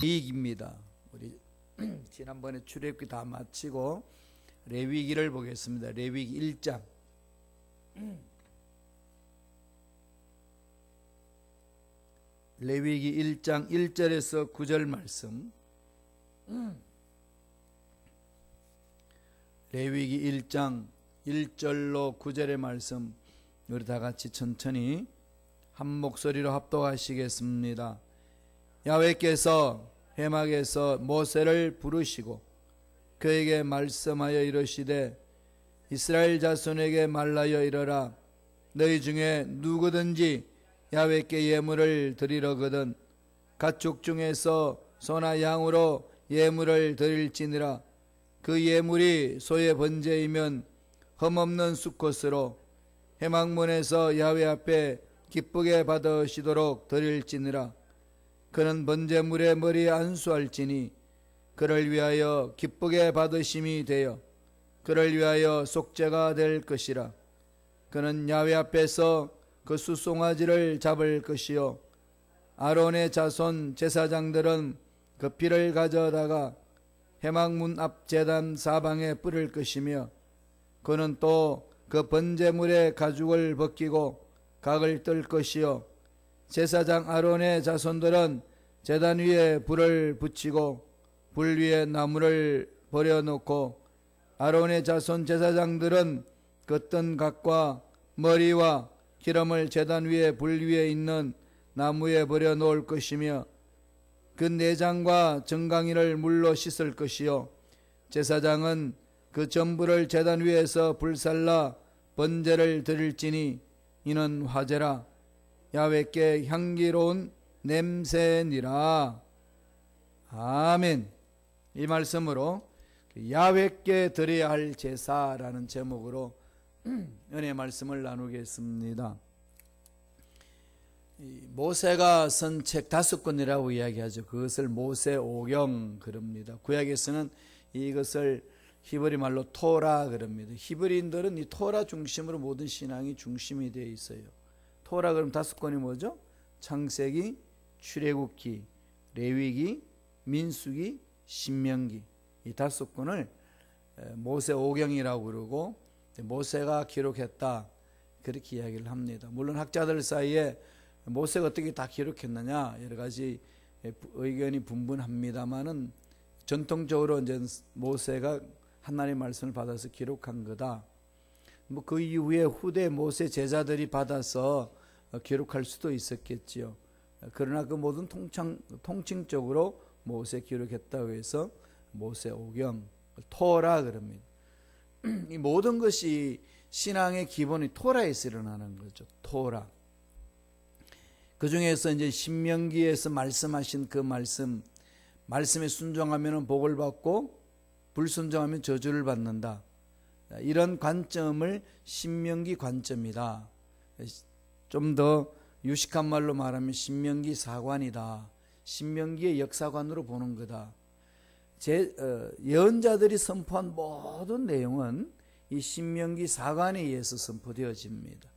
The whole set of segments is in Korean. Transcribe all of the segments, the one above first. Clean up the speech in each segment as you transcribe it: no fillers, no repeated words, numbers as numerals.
레위기입니다. 우리 지난번에 출애굽기 다 마치고 레위기를 보겠습니다. 레위기 1장. 레위기 1장 1절에서 9절 말씀. 레위기 1장 1절로 9절의 말씀 우리 다 같이 천천히 한 목소리로 합독하시겠습니다. 야훼께서 회막에서 모세를 부르시고 그에게 말씀하여 이르시되 이스라엘 자손에게 말하여 이르라. 너희 중에 누구든지 야훼께 예물을 드리려거든 가축 중에서 소나 양으로 예물을 드릴지니라. 그 예물이 소의 번제이면 흠없는 수컷으로 회막문에서 야훼 앞에 기쁘게 받으시도록 드릴지니라. 그는 번제물의 머리에 안수할지니 그를 위하여 기쁘게 받으심이 되어 그를 위하여 속죄가 될 것이라. 그는 야훼 앞에서 그 수송아지를 잡을 것이요 아론의 자손 제사장들은 그 피를 가져다가 회막문 앞 제단 사방에 뿌릴 것이며 그는 또 그 번제물의 가죽을 벗기고 각을 뜰 것이요 제사장 아론의 자손들은 제단 위에 불을 붙이고 불 위에 나무를 버려놓고 아론의 자손 제사장들은 그 뜬 각과 머리와 기름을 제단 위에 불 위에 있는 나무에 버려놓을 것이며 그 내장과 정강이를 물로 씻을 것이요 제사장은 그 전부를 제단 위에서 불살라 번제를 드릴지니 이는 화제라. 야훼께 향기로운 냄새니라. 아멘. 이 말씀으로 야훼께 드려야 할 제사라는 제목으로 은혜 말씀을 나누겠습니다. 모세가 쓴 책 5권이라고 이야기하죠. 그것을 모세오경 그럽니다. 구약에서는 이것을 히브리 말로 토라 그럽니다. 히브리인들은 이 토라 중심으로 모든 신앙이 중심이 되어 있어요. 토라 그럼 5권이 뭐죠? 창세기, 출애굽기, 레위기, 민수기, 신명기. 이 5권을 모세오경이라고 그러고 모세가 기록했다 그렇게 이야기를 합니다. 물론 학자들 사이에 모세가 어떻게 다 기록했느냐 여러 가지 의견이 분분합니다만은 전통적으로 이제 모세가 하나님의 말씀을 받아서 기록한 거다. 뭐 그 이후에 후대 모세 제자들이 받아서 기록할 수도 있었겠지요. 그러나 그 모든 통칭적으로 모세 기록했다고 해서 모세오경, 토라 그럽니다. 이 모든 것이 신앙의 기본이 토라에서 일어나는 거죠. 토라. 그 중에서 이제 신명기에서 말씀하신 그 말씀에 순종하면 복을 받고 불순종하면 저주를 받는다. 이런 관점을 신명기 관점이다. 좀 더 유식한 말로 말하면 신명기 사관이다. 신명기의 역사관으로 보는 거다. 예언자들이 선포한 모든 내용은 이 신명기 사관에 의해서 선포되어집니다.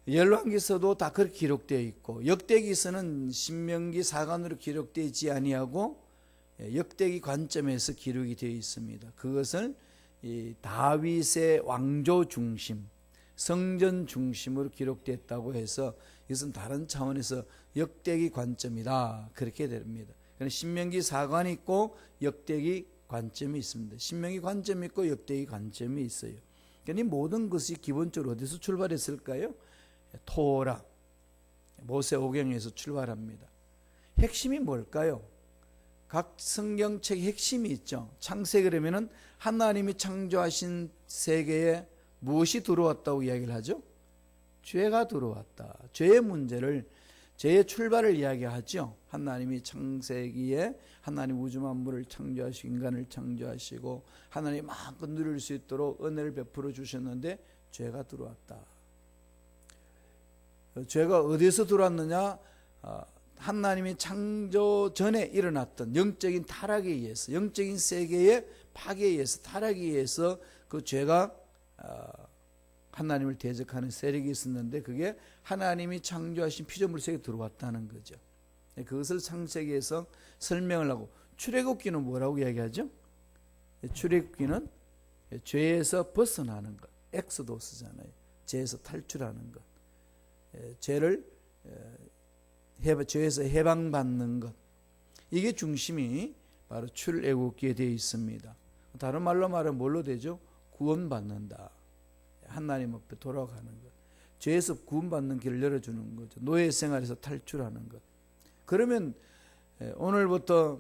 열왕기서도 다 그렇게 기록되어 있고 역대기서는 신명기 사관으로 기록되지 아니하고 역대기 관점에서 기록이 되어 있습니다. 그것을 이 다윗의 왕조 중심, 성전 중심으로 기록됐다고 해서 이것은 다른 차원에서 역대기 관점이다 그렇게 됩니다. 신명기 사관이 있고 역대기 관점이 있습니다. 신명기 관점이 있고 역대기 관점이 있어요. 그러니까 모든 것이 기본적으로 어디서 출발했을까요? 토라, 모세오경에서 출발합니다. 핵심이 뭘까요? 각 성경책의 핵심이 있죠. 창세기 그러면은 하나님이 창조하신 세계에 무엇이 들어왔다고 이야기를 하죠? 죄가 들어왔다. 죄의 문제를, 죄의 출발을 이야기하죠. 하나님이 창세기에 하나님 우주 만물을 창조하시고 인간을 창조하시고 하나님이 마음껏 누릴 수 있도록 은혜를 베풀어 주셨는데 죄가 들어왔다. 죄가 어디서 들어왔느냐? 하나님이 창조 전에 일어났던 영적인 타락에 의해서, 영적인 세계의 파괴에 의해서, 타락에 의해서 그 죄가 하나님을 대적하는 세력이 있었는데 그게 하나님이 창조하신 피조물 세계에 들어왔다는 거죠. 그것을 창세기에서 설명을 하고, 출애굽기는 뭐라고 이야기하죠? 출애굽기는 죄에서 벗어나는 것, 엑소도스잖아요. 죄에서 탈출하는 것, 죄에서 해방받는 것, 이게 중심이 바로 출애굽기에 되어 있습니다. 다른 말로 말하면 뭘로 되죠? 구원받는다. 하나님 앞에 돌아가는 것, 죄에서 구원받는 길을 열어주는 거죠. 노예 생활에서 탈출하는 것. 그러면 오늘부터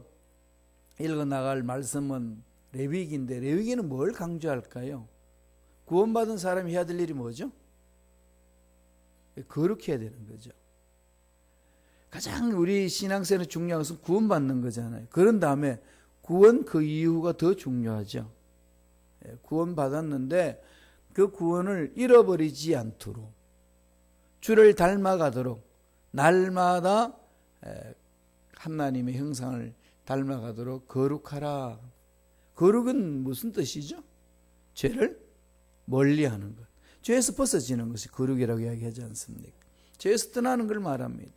읽어나갈 말씀은 레위기인데, 레위기는 뭘 강조할까요? 구원받은 사람이 해야 될 일이 뭐죠? 거룩해야 되는 거죠. 가장 우리 신앙생활에 중요한 것은 구원받는 거잖아요. 그런 다음에 구원 그 이유가 더 중요하죠. 구원받았는데 그 구원을 잃어버리지 않도록, 주를 닮아가도록 날마다 하나님의 형상을 닮아가도록 거룩하라. 거룩은 무슨 뜻이죠? 죄를 멀리하는 것, 죄에서 벗어지는 것이 거룩이라고 이야기하지 않습니까? 죄에서 떠나는 걸 말합니다.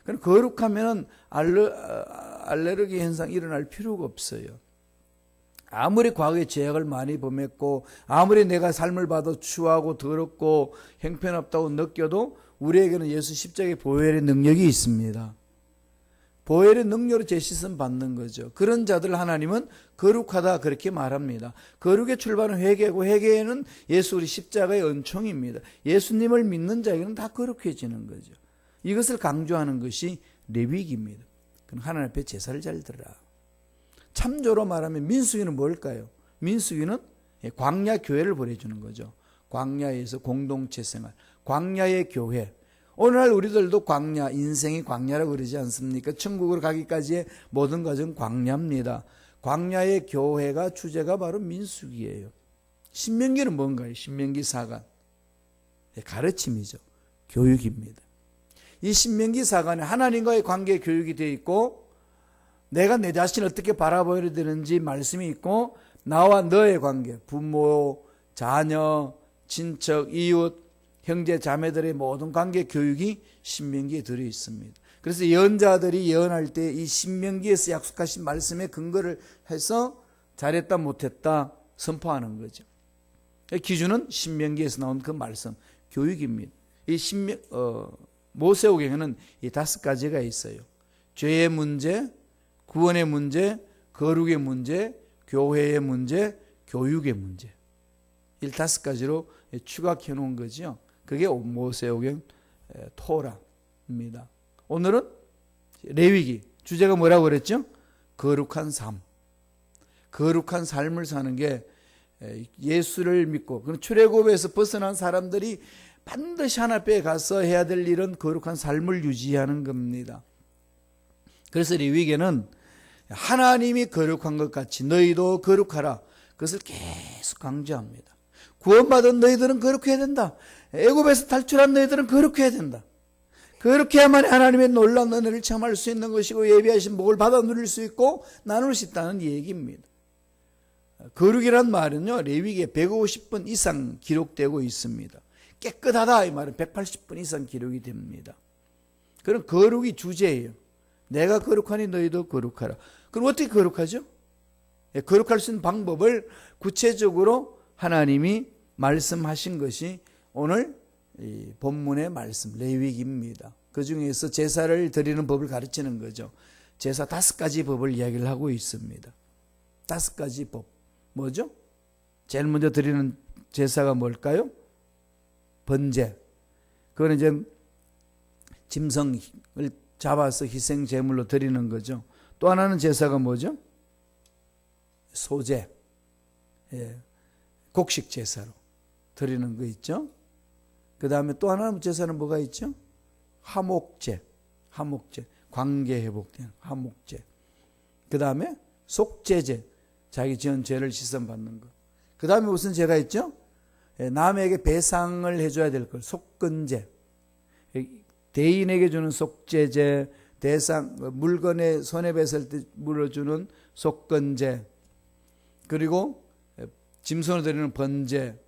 그럼 거룩하면 알레르기 현상이 일어날 필요가 없어요. 아무리 과거에 죄악을 많이 범했고, 아무리 내가 삶을 봐도 추하고 더럽고 형편없다고 느껴도 우리에게는 예수 십자가의 보혈의 능력이 있습니다. 보혈의 능력으로 죄 씻음 받는 거죠. 그런 자들 하나님은 거룩하다 그렇게 말합니다. 거룩의 출발은 회개고, 회개는 예수 우리 십자가의 은총입니다. 예수님을 믿는 자에게는 다 거룩해지는 거죠. 이것을 강조하는 것이 레위기입니다. 그럼 하나님 앞에 제사를 잘 드리라. 참조로 말하면 민수기는 뭘까요? 민수기는 광야 교회를 보내주는 거죠. 광야에서 공동체 생활, 광야의 교회. 오늘날 우리들도 광야, 인생이 광야라고 그러지 않습니까? 천국으로 가기까지의 모든 과정은 광야입니다. 광야의 교회가 주제가 바로 민수기예요. 신명기는 뭔가요? 신명기 4관. 가르침이죠. 교육입니다. 이 신명기 4관에 하나님과의 관계 교육이 되어 있고, 내가 내 자신을 어떻게 바라보아야 되는지 말씀이 있고, 나와 너의 관계, 부모, 자녀, 친척, 이웃, 형제 자매들의 모든 관계 교육이 신명기에 들어 있습니다. 그래서 예언자들이 예언할 때 이 신명기에서 약속하신 말씀에 근거를 해서 잘했다 못했다 선포하는 거죠. 기준은 신명기에서 나온 그 말씀, 교육입니다. 이 모세오경에는 이 5가지가 있어요. 죄의 문제, 구원의 문제, 거룩의 문제, 교회의 문제, 교육의 문제. 이 5가지로 추각해 놓은 거죠. 그게 모세오경 토라입니다. 오늘은 레위기, 주제가 뭐라고 그랬죠? 거룩한 삶. 거룩한 삶을 사는 게 예수를 믿고, 그럼 출애굽에서 벗어난 사람들이 반드시 하나님께 가서 해야 될 일은 거룩한 삶을 유지하는 겁니다. 그래서 레위기는 하나님이 거룩한 것 같이 너희도 거룩하라, 그것을 계속 강조합니다. 구원받은 너희들은 거룩해야 된다. 애굽에서 탈출한 너희들은 거룩해야 된다. 그렇게 해야만 하나님의 놀라운 은혜를 체험할 수 있는 것이고, 예비하신 복을 받아 누릴 수 있고 나눌 수 있다는 얘기입니다. 거룩이란 말은요, 레위기에 150번 이상 기록되고 있습니다. 깨끗하다 이 말은 180번 이상 기록이 됩니다. 그럼 거룩이 주제예요. 내가 거룩하니 너희도 거룩하라. 그럼 어떻게 거룩하죠? 거룩할 수 있는 방법을 구체적으로 하나님이 말씀하신 것이 오늘 이 본문의 말씀 레위기입니다. 그 중에서 제사를 드리는 법을 가르치는 거죠. 제사 5가지 법을 이야기를 하고 있습니다. 5가지 법. 뭐죠? 제일 먼저 드리는 제사가 뭘까요? 번제. 그건 이제 짐승을 잡아서 희생 제물로 드리는 거죠. 또 하나는 제사가 뭐죠? 소제. 곡식 제사로 드리는 거 있죠. 그 다음에 또 하나는 제사는 뭐가 있죠? 화목제. 관계 회복되는 화목제. 그 다음에 속죄제. 자기 지은 죄를 씻음받는 것. 그 다음에 무슨 죄가 있죠? 남에게 배상을 해줘야 될 것. 속건제. 대인에게 주는 속죄제, 물건에 손해배설 때 물어주는 속건제, 그리고 짐승을 드리는 번제,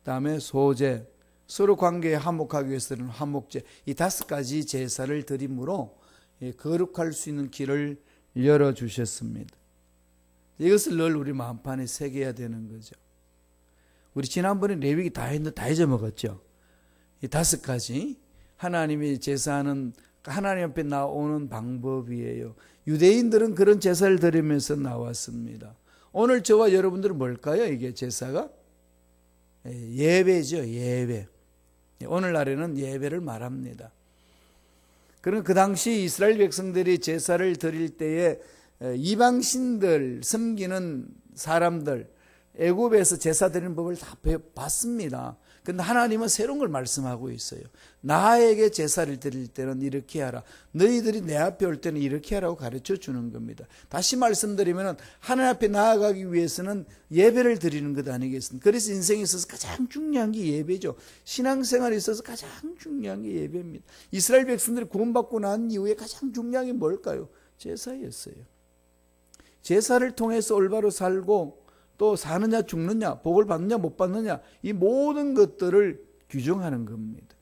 다음에 소제, 서로 관계에 화목하기 위해서 드리는 화목제, 이 5가지 제사를 드림으로 거룩할 수 있는 길을 열어주셨습니다. 이것을 늘 우리 마음판에 새겨야 되는 거죠. 우리 지난번에 레위기 다 했는데 다 잊어먹었죠. 이 5가지 하나님이 제사하는 하나님 앞에 나오는 방법이에요. 유대인들은 그런 제사를 드리면서 나왔습니다. 오늘 저와 여러분들은 뭘까요? 이게 제사가? 예배죠. 예배. 오늘날에는 예배를 말합니다. 그럼 그 당시 이스라엘 백성들이 제사를 드릴 때에 이방신들 섬기는 사람들 애굽에서 제사 드리는 법을 다 봤습니다. 그런데 하나님은 새로운 걸 말씀하고 있어요. 나에게 제사를 드릴 때는 이렇게 하라. 너희들이 내 앞에 올 때는 이렇게 하라고 가르쳐 주는 겁니다. 다시 말씀드리면 하나님 앞에 나아가기 위해서는 예배를 드리는 것 아니겠습니까? 그래서 인생에 있어서 가장 중요한 게 예배죠. 신앙생활에 있어서 가장 중요한 게 예배입니다. 이스라엘 백성들이 구원받고 난 이후에 가장 중요한 게 뭘까요? 제사였어요. 제사를 통해서 올바로 살고 또 사느냐 죽느냐 복을 받느냐 못 받느냐 이 모든 것들을 규정하는 겁니다.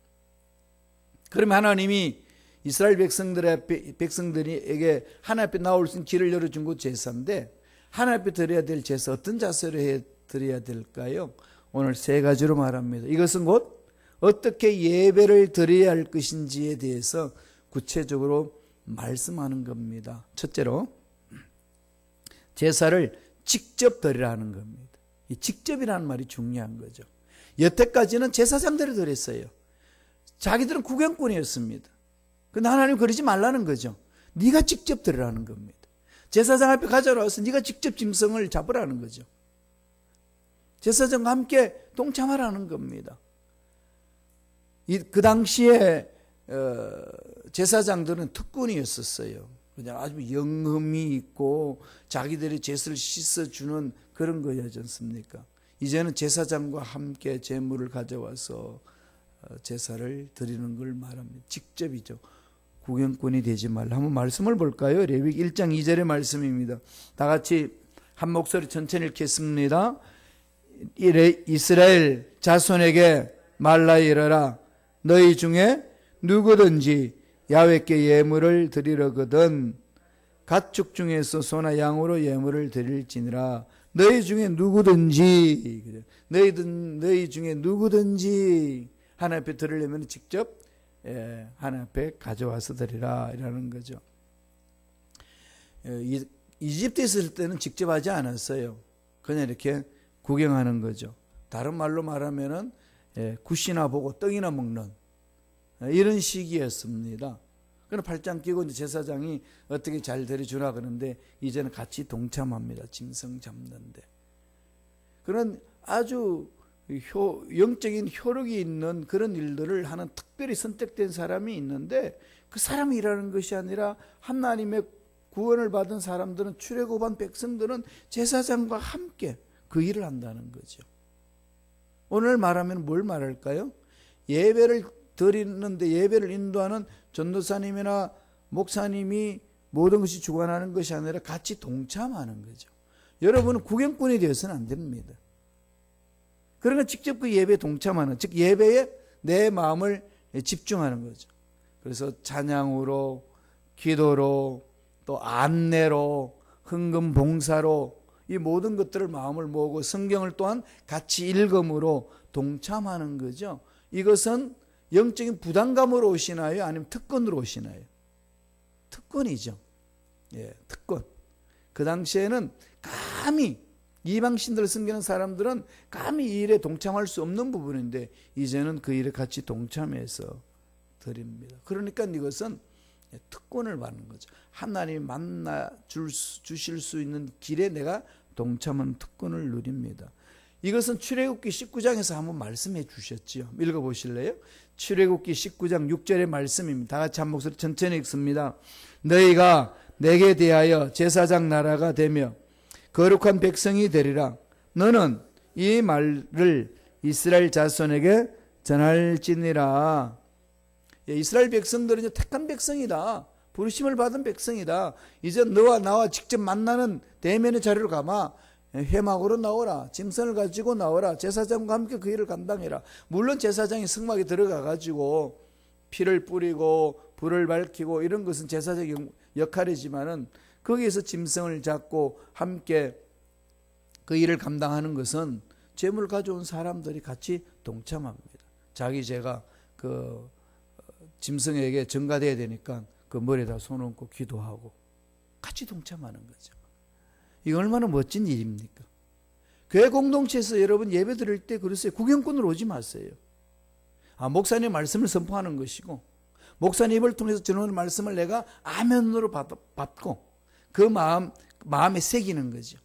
그러면 하나님이 이스라엘 백성들에게 하나님 앞에 나올 수 있는 길을 열어준 것 제사인데 하나님 앞에 드려야 될 제사 어떤 자세로 해 드려야 될까요? 오늘 3가지로 말합니다. 이것은 곧 어떻게 예배를 드려야 할 것인지에 대해서 구체적으로 말씀하는 겁니다. 첫째로 제사를 직접 드리라는 겁니다. 이 직접이라는 말이 중요한 거죠. 여태까지는 제사장들이 드렸어요. 자기들은 구경꾼이었습니다. 근데 하나님 그러지 말라는 거죠. 네가 직접 드리라는 겁니다. 제사장 앞에 가져와서 네가 직접 짐승을 잡으라는 거죠. 제사장과 함께 동참하라는 겁니다. 그 당시에 제사장들은 특권이었었어요. 그냥 아주 영험이 있고 자기들이 제사를 씻어주는 그런 거였지 않습니까? 이제는 제사장과 함께 제물을 가져와서 제사를 드리는 걸 말합니다. 직접이죠. 구경꾼이 되지 말라. 한번 말씀을 볼까요? 레위기 1장 2절의 말씀입니다. 다 같이 한 목소리 천천히 읽겠습니다. 이스라엘 자손에게 말라 이르라. 너희 중에 누구든지 야훼께 예물을 드리려거든 가축 중에서 소나 양으로 예물을 드릴지니라. 너희 중에 누구든지 너희 중에 누구든지 하나님 앞에 드리려면 직접 하나님 앞에 가져와서 드리라 이라는 거죠. 이집트에 있을 때는 직접 하지 않았어요. 그냥 이렇게 구경하는 거죠. 다른 말로 말하면은 굿이나 보고 떡이나 먹는 이런 시기였습니다. 그럼 팔짱 끼고 이제 제사장이 어떻게 잘 드려주나 그러는데 이제는 같이 동참합니다. 짐승 잡는데. 그런 아주 영적인 효력이 있는 그런 일들을 하는 특별히 선택된 사람이 있는데 그 사람이 일하는 것이 아니라 하나님의 구원을 받은 사람들은 출애굽한 백성들은 제사장과 함께 그 일을 한다는 거죠. 오늘 말하면 뭘 말할까요? 예배를 드리는데 예배를 인도하는 전도사님이나 목사님이 모든 것이 주관하는 것이 아니라 같이 동참하는 거죠. 여러분은 구경꾼이 되어서는 안 됩니다. 그러니까 직접 그 예배에 동참하는, 즉 예배에 내 마음을 집중하는 거죠. 그래서 찬양으로, 기도로, 또 안내로, 헌금 봉사로 이 모든 것들을 마음을 모으고 성경을 또한 같이 읽음으로 동참하는 거죠. 이것은 영적인 부담감으로 오시나요? 아니면 특권으로 오시나요? 특권이죠. 예, 특권. 그 당시에는 감히 이방신들을 섬기는 사람들은 감히 이 일에 동참할 수 없는 부분인데 이제는 그 일에 같이 동참해서 드립니다. 그러니까 이것은 특권을 받는 거죠. 하나님이 만나 주실 수 있는 길에 내가 동참하는 특권을 누립니다. 이것은 출애굽기 19장에서 한번 말씀해 주셨지요. 읽어보실래요? 출애굽기 19장 6절의 말씀입니다. 다 같이 한 목소리 천천히 읽습니다. 너희가 내게 대하여 제사장 나라가 되며 거룩한 백성이 되리라. 너는 이 말을 이스라엘 자손에게 전할지니라. 이스라엘 백성들은 이제 택한 백성이다. 부르심을 받은 백성이다. 이제 너와 나와 직접 만나는 대면의 자리로 가마. 회막으로 나오라. 짐승을 가지고 나오라. 제사장과 함께 그 일을 감당해라. 물론 제사장이 성막에 들어가 가지고 피를 뿌리고 불을 밝히고 이런 것은 제사적 역할이지만은 거기에서 짐승을 잡고 함께 그 일을 감당하는 것은 제물 가져온 사람들이 같이 동참합니다. 자기 죄가 그 짐승에게 전가돼야 되니까 그 머리에다 손 얹고 기도하고 같이 동참하는 거죠. 이거 얼마나 멋진 일입니까? 교회 공동체에서 여러분 예배 드릴 때 그러세요. 구경꾼으로 오지 마세요. 목사님 말씀을 선포하는 것이고 목사님 입을 통해서 전하는 말씀을 내가 아멘으로 받고 그 마음에 새기는 거죠.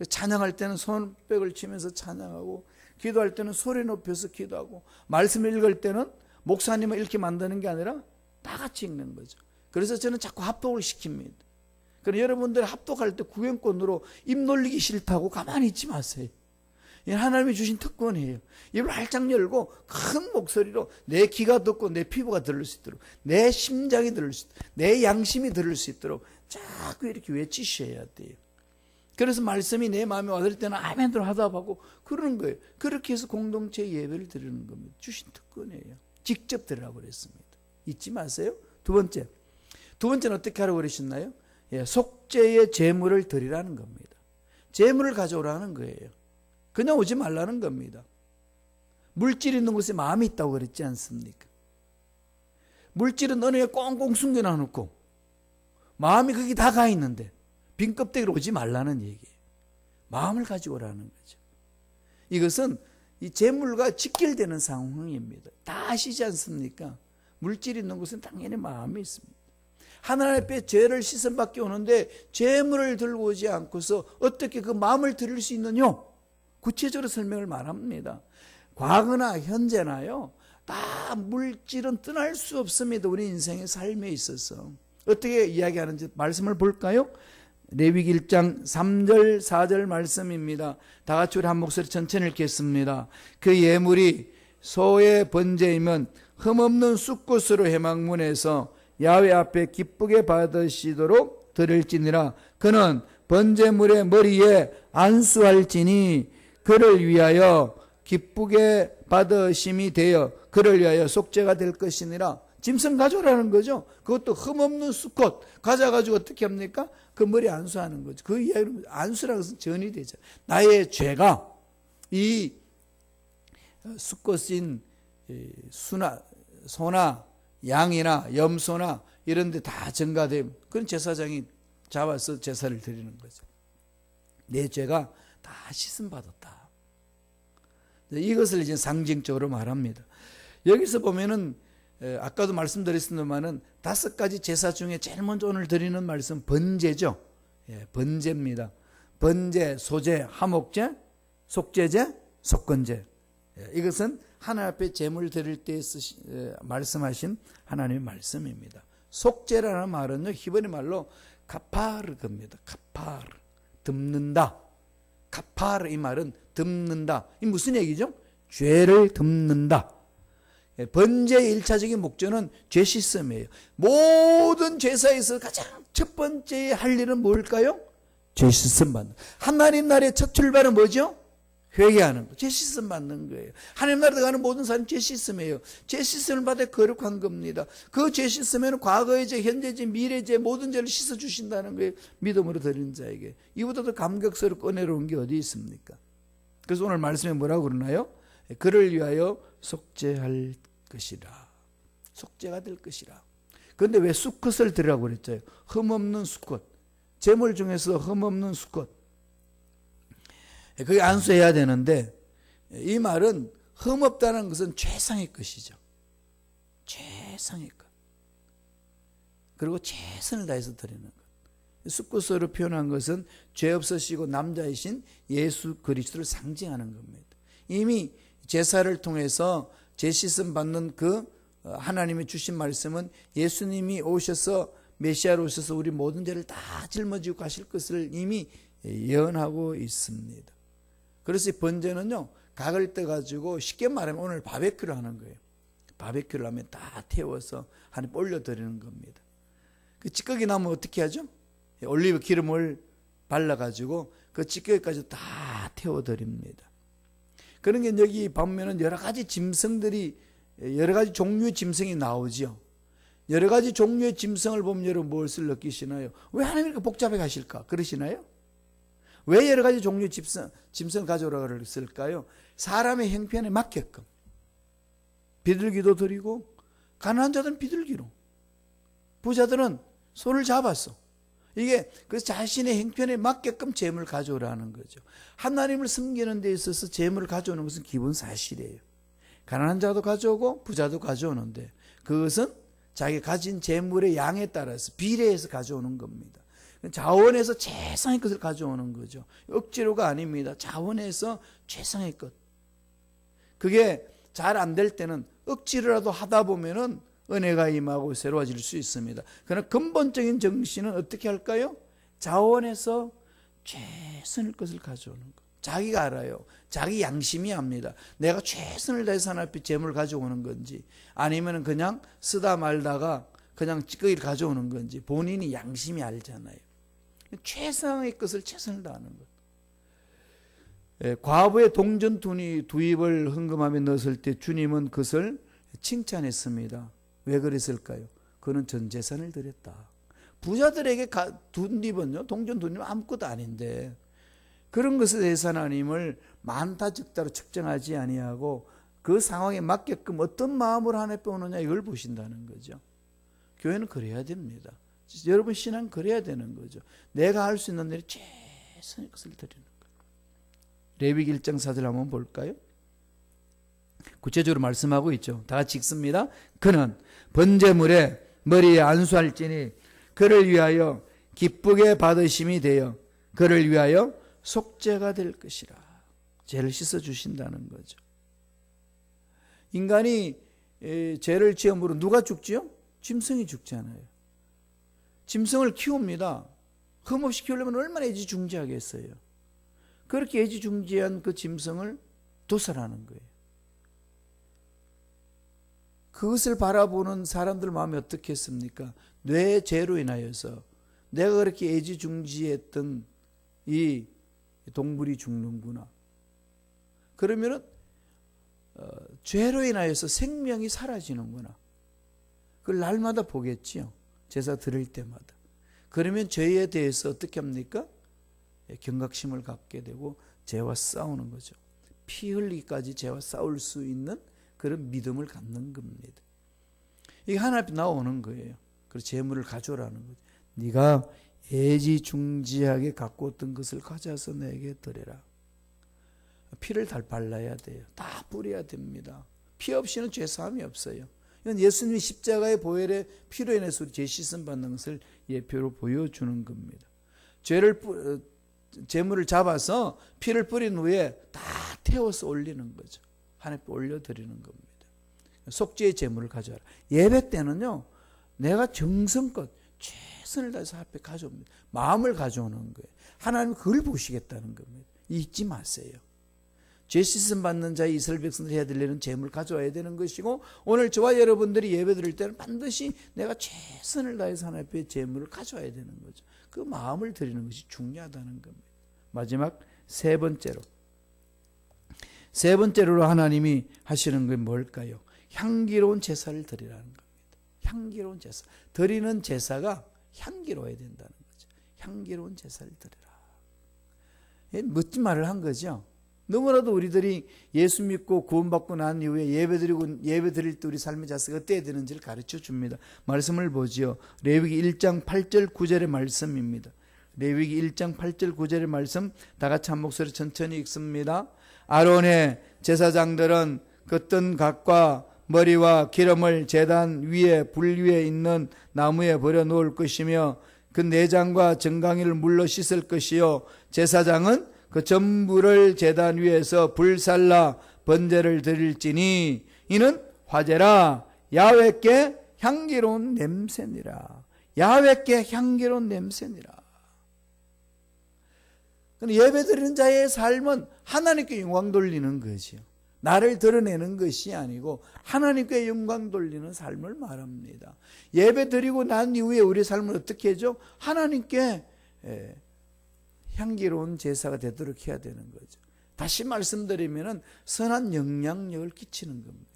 찬양할 때는 손뼉을 치면서 찬양하고 기도할 때는 소리 높여서 기도하고 말씀을 읽을 때는 목사님을 읽게 만드는 게 아니라 다 같이 읽는 거죠. 그래서 저는 자꾸 합독을 시킵니다. 그럼 여러분들 합독할 때 구경꾼으로 입 놀리기 싫다고 가만히 있지 마세요. 하나님이 주신 특권이에요. 입을 활짝 열고 큰 목소리로 내 귀가 듣고 내 피부가 들을 수 있도록 내 심장이 들을 수 있도록 내 양심이 들을 수 있도록 자꾸 이렇게 외치셔야 돼요. 그래서 말씀이 내 마음에 와닿을 때는 아멘으로 하답하고 그러는 거예요. 그렇게 해서 공동체 예배를 드리는 겁니다. 주신 특권이에요. 직접 드리라고 그랬습니다. 잊지 마세요. 두 번째는 어떻게 하라고 그러셨나요? 속죄의 제물을 드리라는 겁니다. 제물을 가져오라는 거예요. 그냥 오지 말라는 겁니다. 물질 있는 곳에 마음이 있다고 그랬지 않습니까? 물질은 어느 에 꽁꽁 숨겨놔놓고 마음이 거기 다 가 있는데 빈 껍데기로 오지 말라는 얘기예요. 마음을 가지고 오라는 거죠. 이것은 이 재물과 직결되는 상황입니다. 다 아시지 않습니까? 물질 있는 곳은 당연히 마음이 있습니다. 하나님 앞에 죄를 씻음받게 오는데 재물을 들고 오지 않고서 어떻게 그 마음을 드릴 수 있느냐? 구체적으로 설명을 말합니다. 과거나 현재나요, 다 물질은 떠날 수 없습니다. 우리 인생의 삶에 있어서. 어떻게 이야기하는지 말씀을 볼까요? 레위기 1장 3절 4절 말씀입니다. 다 같이 우리 한 목소리 천천히 읽겠습니다. 그 예물이 소의 번제이면 흠없는 숫꽃으로 회막문에서 야훼 앞에 기쁘게 받으시도록 드릴지니라. 그는 번제물의 머리에 안수할지니 그를 위하여 기쁘게 받으심이 되어 그를 위하여 속죄가 될 것이니라. 짐승 가져오라는 거죠. 그것도 흠없는 수컷 가져가지고 어떻게 합니까? 그 머리 안수하는 거죠. 그 이야기는 안수라는 것은 전이 되죠. 나의 죄가 이 수컷인 소나 양이나 염소나 이런 데 다 전가되면 그런 제사장이 잡아서 제사를 드리는 거죠. 내 죄가 다 씻음받았다. 이것을 이제 상징적으로 말합니다. 여기서 보면은 아까도 말씀드렸습니다만은 5가지 제사 중에 제일 먼저 오늘 드리는 말씀 번제죠. 번제입니다. 번제, 소제, 화목제, 속죄제, 속건제. 이것은 하나님 앞에 제물 드릴 때 말씀하신 하나님의 말씀입니다. 속죄라는 말은요, 히브리 말로 카파르 겁니다. 카파르, 덮는다. 카파르, 이 말은 덮는다. 이 무슨 얘기죠? 죄를 덮는다. 번제의 1차적인 목적은 죄 씻음이에요. 모든 제사에서 가장 첫 번째 할 일은 뭘까요? 죄 씻음 받는. 하나님 나라의 첫 출발은 뭐죠? 회개하는 거. 죄 씻음 받는 거예요. 하나님 나라에 가는 모든 사람이 죄 씻음이에요. 죄 씻음을 받아 거룩한 겁니다. 그 죄 씻으면 과거의 죄, 현재 죄, 미래 죄 모든 죄를 씻어 주신다는 거예요. 믿음으로 드리는 자에게. 이보다 더 감격스럽고 은혜로운 게 어디 있습니까? 그래서 오늘 말씀에 뭐라고 그러나요? 그를 위하여 속죄할 것이라. 속죄가 될 것이라. 그런데 왜 수컷을 드리라고 그랬죠? 흠없는 수컷. 제물 중에서 흠없는 수컷. 그게 안수해야 되는데 이 말은 흠없다는 것은 최상의 것이죠. 최상의 것. 그리고 최선을 다해서 드리는 것. 수컷으로 표현한 것은 죄 없으시고 남자이신 예수 그리스도를 상징하는 겁니다. 이미 제사를 통해서 죄 씻음 받는 그 하나님이 주신 말씀은 예수님이 오셔서 메시아로 오셔서 우리 모든 죄를 다 짊어지고 가실 것을 이미 예언하고 있습니다. 그래서 이 번제는요, 각을 떼가지고 쉽게 말하면 오늘 바베큐를 하는 거예요. 바베큐를 하면 다 태워서 하나님 올려드리는 겁니다. 그 찌꺼기 나면 어떻게 하죠? 올리브 기름을 발라가지고 그 찌꺼기까지 다 태워드립니다. 그런 게 여기 보면은 여러 가지 짐승들이, 여러 가지 종류의 짐승이 나오죠. 여러 가지 종류의 짐승을 보면 여러분 무엇을 느끼시나요? 왜 하나님이 이렇게 복잡하게 하실까? 그러시나요? 왜 여러 가지 종류의 짐승을 가져오라고 그랬을까요? 사람의 형편에 맞게끔. 비둘기도 드리고, 가난한 자들은 비둘기로, 부자들은 소를 잡았어. 이게 그 자신의 형편에 맞게끔 재물을 가져오라는 거죠. 하나님을 섬기는 데 있어서 재물을 가져오는 것은 기본 사실이에요. 가난한 자도 가져오고 부자도 가져오는데 그것은 자기 가진 재물의 양에 따라서 비례해서 가져오는 겁니다. 자원에서 최상의 것을 가져오는 거죠. 억지로가 아닙니다. 자원에서 최상의 것. 그게 잘 안 될 때는 억지로라도 하다 보면은 은혜가 임하고 새로워질 수 있습니다. 그러나 근본적인 정신은 어떻게 할까요? 자원에서 최선의 것을 가져오는 것. 자기가 알아요. 자기 양심이 압니다. 내가 최선을 다해서 하나님 앞에 재물을 가져오는 건지 아니면 그냥 쓰다 말다가 그냥 찌꺼기를 가져오는 건지 본인이 양심이 알잖아요. 최상의 것을 최선을 다하는 것. 과부의 동전 두입을 헌금함에 넣었을 때 주님은 그것을 칭찬했습니다. 왜 그랬을까요? 그는 전 재산을 드렸다. 부자들에게 돈입은요, 동전 돈입은 아무것도 아닌데 그런 것에 대해서 하나님을 많다 적다로 측정하지 아니하고 그 상황에 맞게끔 어떤 마음으로 하나님 앞에 오느냐 이걸 보신다는 거죠. 교회는 그래야 됩니다. 여러분 신앙은 그래야 되는 거죠. 내가 할 수 있는 일이 최선의 것을 드리는 거예요. 레위기 1장 4절 한번 볼까요? 구체적으로 말씀하고 있죠. 다 같이 읽습니다. 그는 번제물에 머리에 안수할지니 그를 위하여 기쁘게 받으심이 되어 그를 위하여 속죄가 될 것이라. 죄를 씻어주신다는 거죠. 인간이 죄를 지음으로 누가 죽지요? 짐승이 죽잖아요. 짐승을 키웁니다. 흠없이 키우려면 얼마나 애지중지하겠어요. 그렇게 애지중지한 그 짐승을 도살하는 거예요. 그것을 바라보는 사람들 마음이 어떻겠습니까? 뇌 죄로 인하여서 내가 그렇게 애지중지했던 이 동물이 죽는구나. 그러면은 죄로 인하여서 생명이 사라지는구나. 그걸 날마다 보겠지요. 제사 드릴 때마다. 그러면 죄에 대해서 어떻게 합니까? 경각심을 갖게 되고 죄와 싸우는 거죠. 피 흘리기까지 죄와 싸울 수 있는 그런 믿음을 갖는 겁니다. 이게 하나님 앞에 나오는 거예요. 그래서 재물을 가져오라는 거죠. 네가 애지중지하게 갖고 있던 것을 가져와서 내게 드려라. 피를 다 발라야 돼요. 다 뿌려야 됩니다. 피 없이는 죄사함이 없어요. 이건 예수님이 십자가의 보혈의 피로 인해서 죄 씻음 받는 것을 예표로 보여주는 겁니다. 재물을 잡아서 피를 뿌린 후에 다 태워서 올리는 거죠. 하나님께 올려드리는 겁니다. 속죄의 재물을 가져와라. 예배 때는요, 내가 정성껏 최선을 다해서 앞에 가져옵니다. 마음을 가져오는 거예요. 하나님은 그걸 보시겠다는 겁니다. 잊지 마세요. 죄 씻음 받는 자의 이스라엘 백성들이 해야 될 일은 재물을 가져와야 되는 것이고, 오늘 저와 여러분들이 예배 드릴 때는 반드시 내가 최선을 다해서 하나님 앞에 재물을 가져와야 되는 거죠. 그 마음을 드리는 것이 중요하다는 겁니다. 마지막 세 번째로 하나님이 하시는 게 뭘까요? 향기로운 제사를 드리라는 겁니다. 향기로운 제사. 드리는 제사가 향기로워야 된다는 거죠. 향기로운 제사를 드리라. 멋진 말을 한 거죠. 너무나도 우리들이 예수 믿고 구원받고 난 이후에 예배 드릴 때 우리 삶의 자세가 어때야 되는지를 가르쳐 줍니다. 말씀을 보지요. 레위기 1장 8절 9절의 말씀입니다. 레위기 1장 8절 9절의 말씀 다 같이 한 목소리 천천히 읽습니다. 아론의 제사장들은 그 뜬 각과 머리와 기름을 제단 위에 불 위에 있는 나무에 버려 놓을 것이며 그 내장과 정강이를 물로 씻을 것이요 제사장은 그 전부를 제단 위에서 불살라 번제를 드릴지니 이는 화제라 야훼께 향기로운 냄새니라. 야훼께 향기로운 냄새니라. 예배 드리는 자의 삶은 하나님께 영광 돌리는 거지요. 나를 드러내는 것이 아니고 하나님께 영광 돌리는 삶을 말합니다. 예배 드리고 난 이후에 우리 삶을 어떻게 해죠? 하나님께 향기로운 제사가 되도록 해야 되는 거죠. 다시 말씀드리면 선한 영향력을 끼치는 겁니다.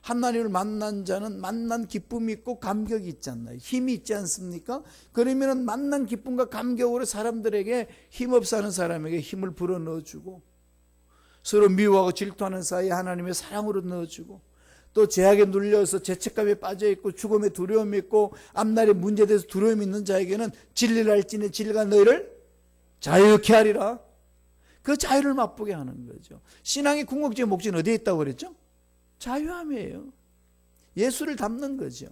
하나님을 만난 자는 만난 기쁨이 있고 감격이 있잖아요. 힘이 있지 않습니까? 그러면 만난 기쁨과 감격으로 사람들에게 힘없어 하는 사람에게 힘을 불어넣어주고, 서로 미워하고 질투하는 사이에 하나님의 사랑으로 넣어주고, 또 죄악에 눌려서 죄책감에 빠져있고 죽음에 두려움이 있고 앞날에 문제돼서 두려움이 있는 자에게는 진리를 알지니 진리가 너희를 자유케 하리라. 그 자유를 맛보게 하는 거죠. 신앙의 궁극적인 목적은 어디에 있다고 그랬죠? 자유함이에요. 예수를 닮는 거죠.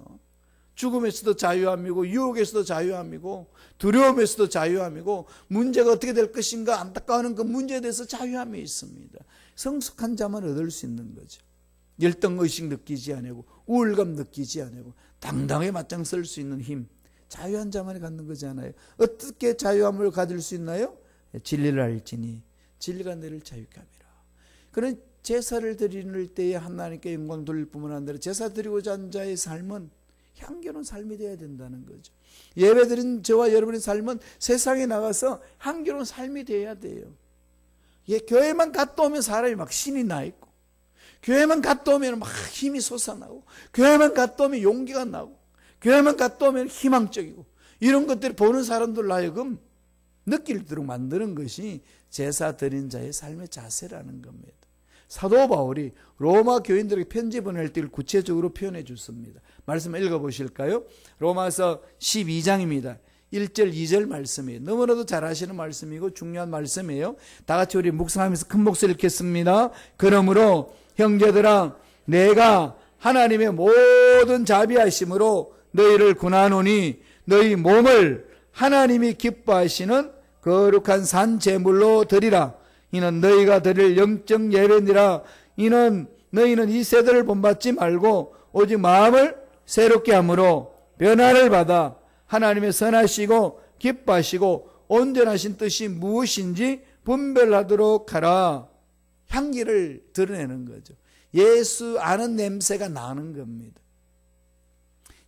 죽음에서도 자유함이고 유혹에서도 자유함이고 두려움에서도 자유함이고 문제가 어떻게 될 것인가 안타까워하는 그 문제에 대해서 자유함이 있습니다. 성숙한 자만 얻을 수 있는 거죠. 열등의식 느끼지 않고 우울감 느끼지 않고 당당하게 맞짱 설 수 있는 힘, 자유한 자만이 갖는 거잖아요. 어떻게 자유함을 가질 수 있나요? 진리를 알지니 진리가 너를 자유케 함이라. 그런 제사를 드릴 때에 하나님께 영광 돌릴 뿐만 아니라 제사 드리고자 하는 자의 삶은 향기로운 삶이 되어야 된다는 거죠. 예배드린 저와 여러분의 삶은 세상에 나가서 향기로운 삶이 되어야 돼요. 교회만 갔다 오면 사람이 막 신이 나 있고, 교회만 갔다 오면 막 힘이 솟아나고, 교회만 갔다 오면 용기가 나고, 교회만 갔다 오면 희망적이고, 이런 것들을 보는 사람들 하여금 느끼도록 만드는 것이 제사 드린 자의 삶의 자세라는 겁니다. 사도 바울이 로마 교인들에게 편지 보낼 때를 구체적으로 표현해 줬습니다. 말씀 읽어보실까요? 로마서 12장입니다. 1절 2절 말씀이에요. 너무나도 잘 아시는 말씀이고 중요한 말씀이에요. 다 같이 우리 묵상하면서 큰 목소리를 읽겠습니다. 그러므로 형제들아, 내가 하나님의 모든 자비하심으로 너희를 권하노니 너희 몸을 하나님이 기뻐하시는 거룩한 산 제물로 드리라. 이는 너희가 드릴 영적 예배니라. 이는 너희는 이 세대를 본받지 말고 오직 마음을 새롭게 함으로 변화를 받아 하나님의 선하시고 기뻐하시고 온전하신 뜻이 무엇인지 분별하도록 하라. 향기를 드러내는 거죠. 예수 아는 냄새가 나는 겁니다.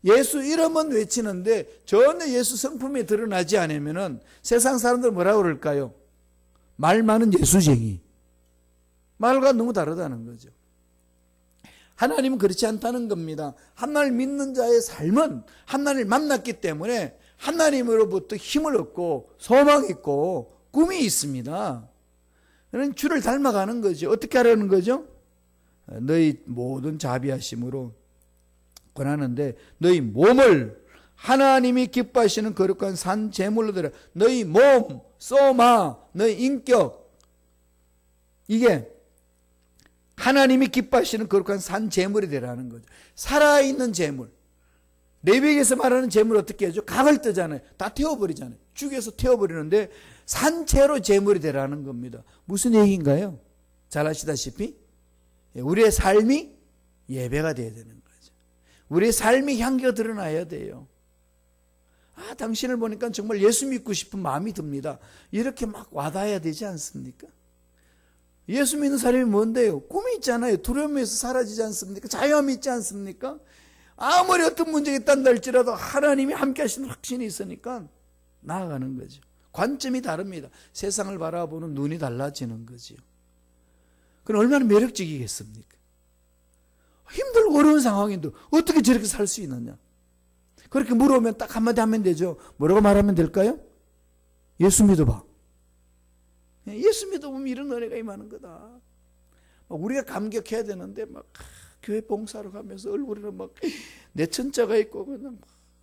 예수 이름은 외치는데 전혀 예수 성품이 드러나지 않으면 세상 사람들은 뭐라고 그럴까요? 말 많은 예수쟁이. 말과 너무 다르다는 거죠. 하나님은 그렇지 않다는 겁니다. 하나님을 믿는 자의 삶은 하나님을 만났기 때문에 하나님으로부터 힘을 얻고 소망이 있고 꿈이 있습니다. 그런 주를 닮아가는 거죠. 어떻게 하라는 거죠? 너희 모든 자비하심으로 권하는데 너희 몸을 하나님이 기뻐하시는 거룩한 산 제물로 드려. 너희 몸, 소마, 너희 인격, 이게 하나님이 기뻐하시는 거룩한 산 제물이 되라는 거죠. 살아있는 제물. 레위기에서 말하는 제물 어떻게 하죠? 각을 뜨잖아요. 다 태워버리잖아요. 죽여서 태워버리는데 산채로 제물이 되라는 겁니다. 무슨 얘기인가요? 잘 아시다시피 우리의 삶이 예배가 되어야 되는 거죠. 우리의 삶이 향기가 드러나야 돼요. 당신을 보니까 정말 예수 믿고 싶은 마음이 듭니다. 이렇게 막 와닿아야 되지 않습니까? 예수 믿는 사람이 뭔데요? 꿈이 있잖아요. 두려움에서 사라지지 않습니까? 자유함이 있지 않습니까? 아무리 어떤 문제가 있단다 할지라도 하나님이 함께 하시는 확신이 있으니까 나아가는 거죠. 관점이 다릅니다. 세상을 바라보는 눈이 달라지는 거죠. 그럼 얼마나 매력적이겠습니까? 힘들고 어려운 상황인데 어떻게 저렇게 살 수 있느냐? 그렇게 물어보면 딱 한마디 하면 되죠. 뭐라고 말하면 될까요? 예수 믿어봐. 예수 믿어보면 이런 은혜가 임하는 거다. 우리가 감격해야 되는데 막 교회 봉사로 가면서 얼굴에는 막 내천자가 있고 그냥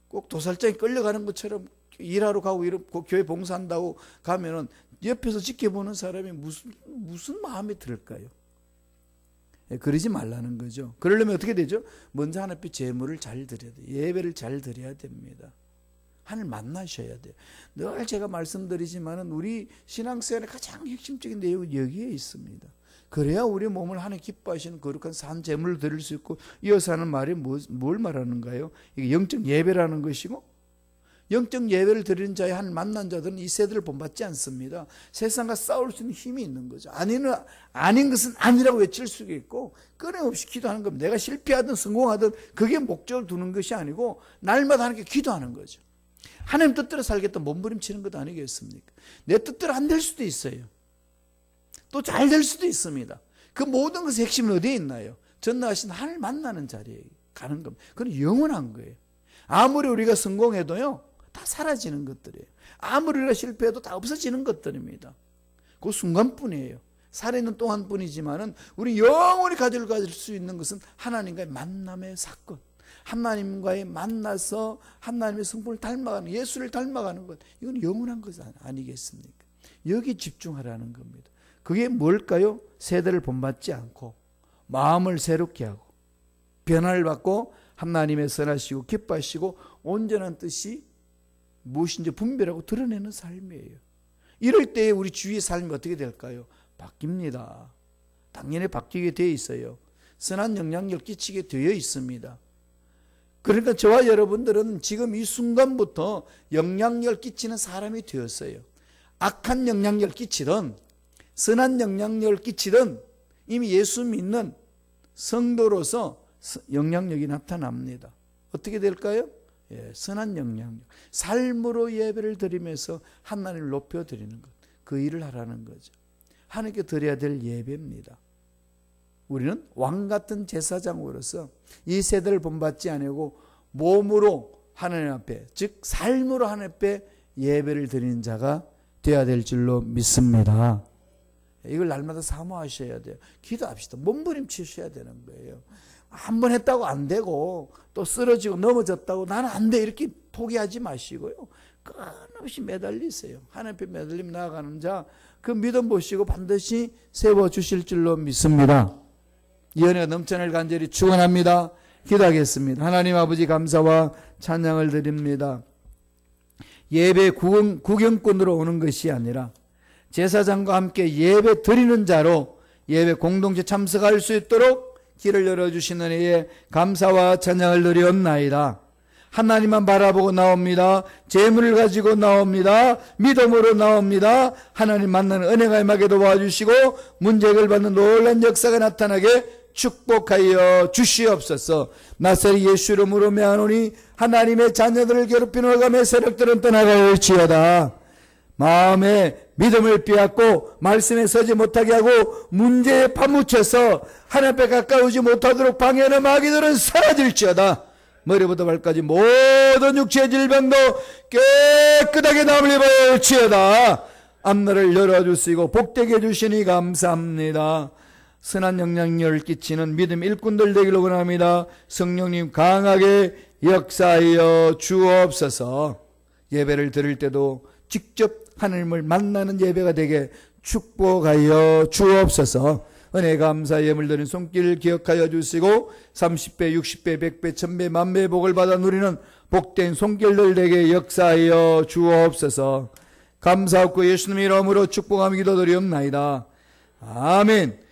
꼭 도살장에 끌려가는 것처럼 일하러 가고 이러고 교회 봉사한다고 가면은 옆에서 지켜보는 사람이 무슨 마음이 들을까요? 그러지 말라는 거죠. 그러려면 어떻게 되죠? 먼저 하나님 앞에 제물을 잘 드려야 돼요. 예배를 잘 드려야 됩니다. 하나님 만나셔야 돼요. 늘 제가 말씀드리지만은 우리 신앙생활의 가장 핵심적인 내용은 여기에 있습니다. 그래야 우리 몸을 하나님 기뻐하시는 거룩한 산 제물을 드릴 수 있고, 이어서 하는 말이 뭘 말하는가요? 이게 영적 예배라는 것이고, 영적 예배를 드리는 자의 하나님 만난 자들은 이 세대를 본받지 않습니다. 세상과 싸울 수 있는 힘이 있는 거죠. 아닌 것은 아니라고 외칠 수가 있고 끊임없이 기도하는 겁니다. 내가 실패하든 성공하든 그게 목적을 두는 것이 아니고 날마다 하나님께 기도하는 거죠. 하나님 뜻대로 살겠다 몸부림치는 것 아니겠습니까? 내 뜻대로 안 될 수도 있어요. 또 잘 될 수도 있습니다. 그 모든 것의 핵심은 어디에 있나요? 전능하신 하나님을 만나는 자리에 가는 겁니다. 그건 영원한 거예요. 아무리 우리가 성공해도요, 다 사라지는 것들이에요. 아무리 우리가 실패해도 다 없어지는 것들입니다. 그 순간뿐이에요. 살아있는 동안뿐이지만은 우리 영원히 가질 수 있는 것은 하나님과의 만남의 사건, 하나님과의 만나서 하나님의 성품을 닮아가는, 예수를 닮아가는 것, 이건 영원한 것 아니겠습니까? 여기 집중하라는 겁니다. 그게 뭘까요? 세대를 본받지 않고 마음을 새롭게 하고 변화를 받고 하나님의 선하시고 기뻐하시고 온전한 뜻이 무엇인지 분별하고 드러내는 삶이에요. 이럴 때에 우리 주위의 삶이 어떻게 될까요? 바뀝니다. 당연히 바뀌게 되어 있어요. 선한 영향력을 끼치게 되어 있습니다. 그러니까 저와 여러분들은 지금 이 순간부터 영향력을 끼치는 사람이 되었어요. 악한 영향력을 끼치든 선한 영향력을 끼치든 이미 예수 믿는 성도로서 영향력이 나타납니다. 어떻게 될까요? 선한 영향력, 삶으로 예배를 드리면서 하나님을 높여드리는 것, 그 일을 하라는 거죠. 하나님께 드려야 될 예배입니다. 우리는 왕같은 제사장으로서 이 세대를 본받지 아니하고 몸으로 하나님 앞에, 즉 삶으로 하나님 앞에 예배를 드리는 자가 되어야 될 줄로 믿습니다. 이걸 날마다 사모하셔야 돼요. 기도합시다. 몸부림치셔야 되는 거예요. 한 번 했다고 안 되고 또 쓰러지고 넘어졌다고 나는 안 돼 이렇게 포기하지 마시고요. 끊임없이 매달리세요. 하나님 앞에 매달림 나아가는 자, 그 믿음 보시고 반드시 세워주실 줄로 믿습니다. 이 은혜가 넘쳐날 간절히 축원합니다. 기도하겠습니다. 하나님 아버지 감사와 찬양을 드립니다. 예배 구경꾼으로 오는 것이 아니라 제사장과 함께 예배 드리는 자로 예배 공동체 참석할 수 있도록 길을 열어주신 은혜에 감사와 찬양을 드리옵나이다. 하나님만 바라보고 나옵니다. 재물을 가지고 나옵니다. 믿음으로 나옵니다. 하나님 만나는 은혜가 임하게 도와주시고 문제 해결받는 놀란 역사가 나타나게 축복하여 주시옵소서. 나사렛 예수 이름으로 명하노니 하나님의 자녀들을 괴롭히는 월감의 세력들은 떠나갈지어다. 마음에 믿음을 빼앗고 말씀에 서지 못하게 하고 문제에 파묻혀서 하나님 앞에 가까우지 못하도록 방해하는 마귀들은 사라질지어다. 머리부터 발까지 모든 육체의 질병도 깨끗하게 남을 입을지어다. 앞날을 열어주시고 복되게 해주시니 감사합니다. 선한 영향력을 끼치는 믿음 일꾼들 되기를 원합니다. 성령님 강하게 역사하여 주옵소서. 예배를 드릴 때도 직접 하나님을 만나는 예배가 되게 축복하여 주옵소서. 은혜 감사 예물 드린 손길 기억하여 주시고 30배 60배 100배 1000배 만배의 복을 받아 누리는 복된 손길들 되게 역사하여 주옵소서. 감사하고 예수님 이름으로 축복하며 기도드리옵나이다. 아멘.